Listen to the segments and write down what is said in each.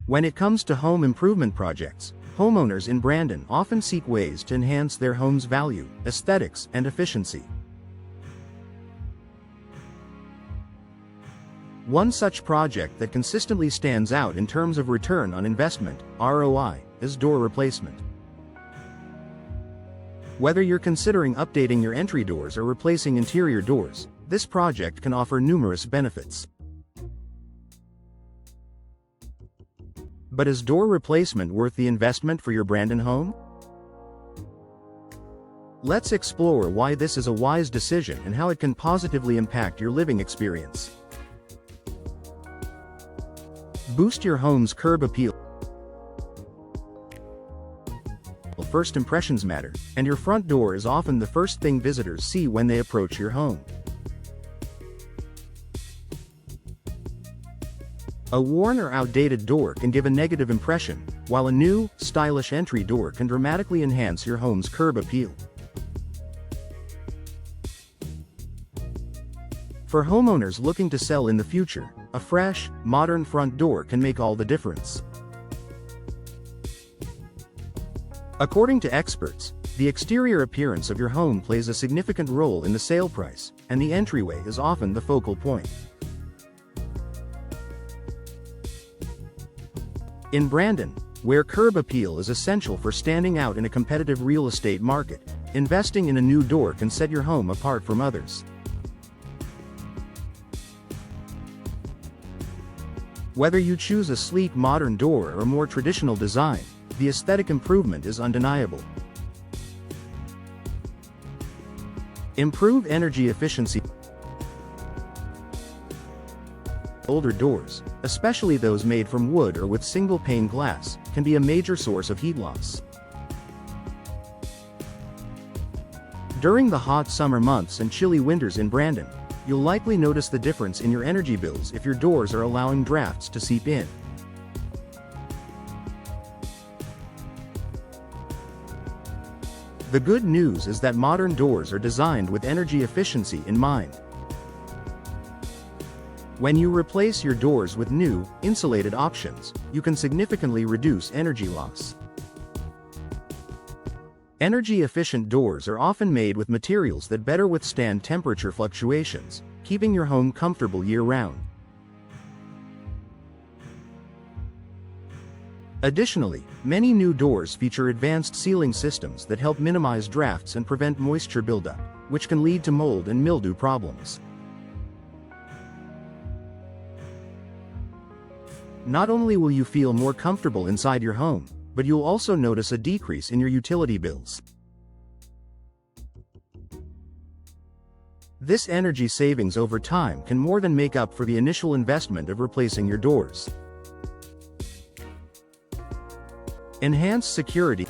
When it comes to home improvement projects, homeowners in Brandon often seek ways to enhance their home's value, aesthetics, and efficiency. One such project that consistently stands out in terms of return on investment, ROI, is door replacement. Whether you're considering updating your entry doors or replacing interior doors, this project can offer numerous benefits. But is door replacement worth the investment for your Brandon home? Let's explore why this is a wise decision and how it can positively impact your living experience. Boost your home's curb appeal. First impressions matter, and your front door is often the first thing visitors see when they approach your home. A worn or outdated door can give a negative impression, while a new, stylish entry door can dramatically enhance your home's curb appeal. For homeowners looking to sell in the future, a fresh, modern front door can make all the difference. According to experts, the exterior appearance of your home plays a significant role in the sale price, and the entryway is often the focal point. In Brandon, where curb appeal is essential for standing out in a competitive real estate market, investing in a new door can set your home apart from others. Whether you choose a sleek modern door or a more traditional design, the aesthetic improvement is undeniable. Improve energy efficiency. Older doors, especially those made from wood or with single-pane glass, can be a major source of heat loss. During the hot summer months and chilly winters in Brandon, you'll likely notice the difference in your energy bills if your doors are allowing drafts to seep in. The good news is that modern doors are designed with energy efficiency in mind. When you replace your doors with new, insulated options, you can significantly reduce energy loss. Energy-efficient doors are often made with materials that better withstand temperature fluctuations, keeping your home comfortable year-round. Additionally, many new doors feature advanced sealing systems that help minimize drafts and prevent moisture buildup, which can lead to mold and mildew problems. Not only will you feel more comfortable inside your home, but you'll also notice a decrease in your utility bills. This energy savings over time can more than make up for the initial investment of replacing your doors. Enhanced security.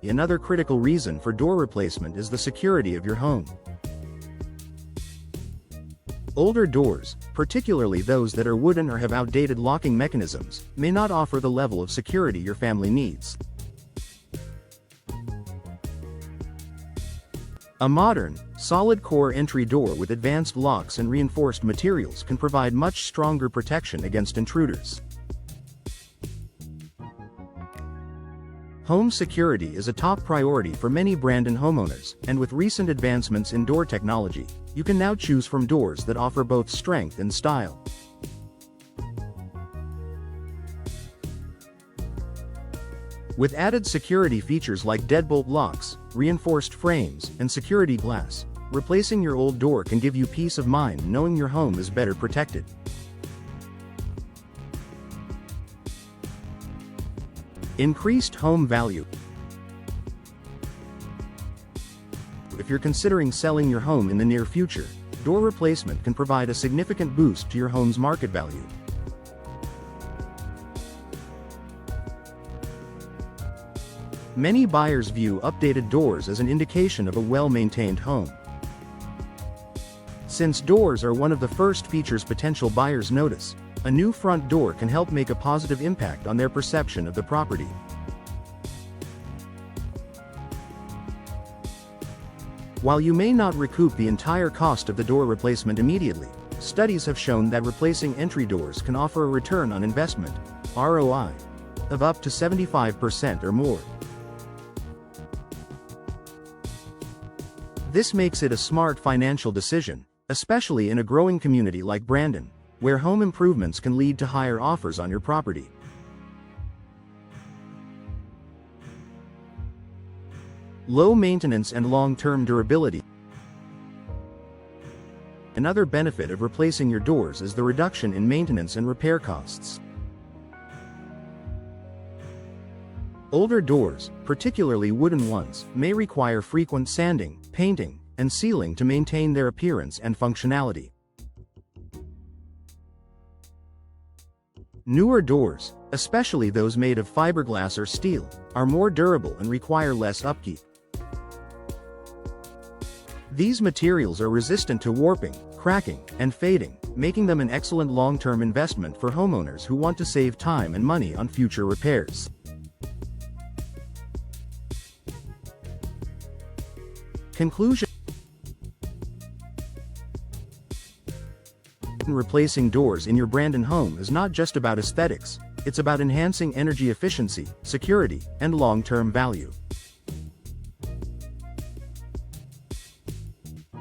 Another critical reason for door replacement is the security of your home. Older doors, particularly those that are wooden or have outdated locking mechanisms, may not offer the level of security your family needs. A modern, solid-core entry door with advanced locks and reinforced materials can provide much stronger protection against intruders. Home security is a top priority for many Brandon homeowners, and with recent advancements in door technology, you can now choose from doors that offer both strength and style. With added security features like deadbolt locks, reinforced frames, and security glass, replacing your old door can give you peace of mind knowing your home is better protected. Increased home value. If you're considering selling your home in the near future, door replacement can provide a significant boost to your home's market value. Many buyers view updated doors as an indication of a well-maintained home. Since doors are one of the first features potential buyers notice, a new front door can help make a positive impact on their perception of the property. While you may not recoup the entire cost of the door replacement immediately, studies have shown that replacing entry doors can offer a return on investment, ROI, of up to 75% or more. This makes it a smart financial decision, especially in a growing community like Brandon, where home improvements can lead to higher offers on your property. Low maintenance and long-term durability. Another benefit of replacing your doors is the reduction in maintenance and repair costs. Older doors, particularly wooden ones, may require frequent sanding, painting, and sealing to maintain their appearance and functionality. Newer doors, especially those made of fiberglass or steel, are more durable and require less upkeep. These materials are resistant to warping, cracking, and fading, making them an excellent long-term investment for homeowners who want to save time and money on future repairs. Conclusion: replacing doors in your Brandon home is not just about aesthetics, it's about enhancing energy efficiency, security, and long-term value.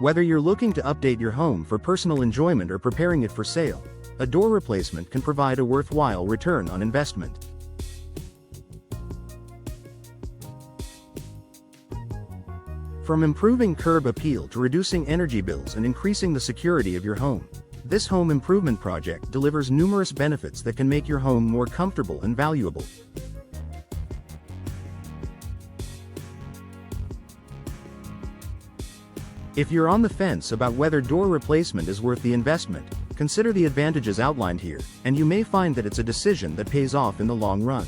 Whether you're looking to update your home for personal enjoyment or preparing it for sale, a door replacement can provide a worthwhile return on investment. From improving curb appeal to reducing energy bills and increasing the security of your home, this home improvement project delivers numerous benefits that can make your home more comfortable and valuable. If you're on the fence about whether door replacement is worth the investment, consider the advantages outlined here, and you may find that it's a decision that pays off in the long run.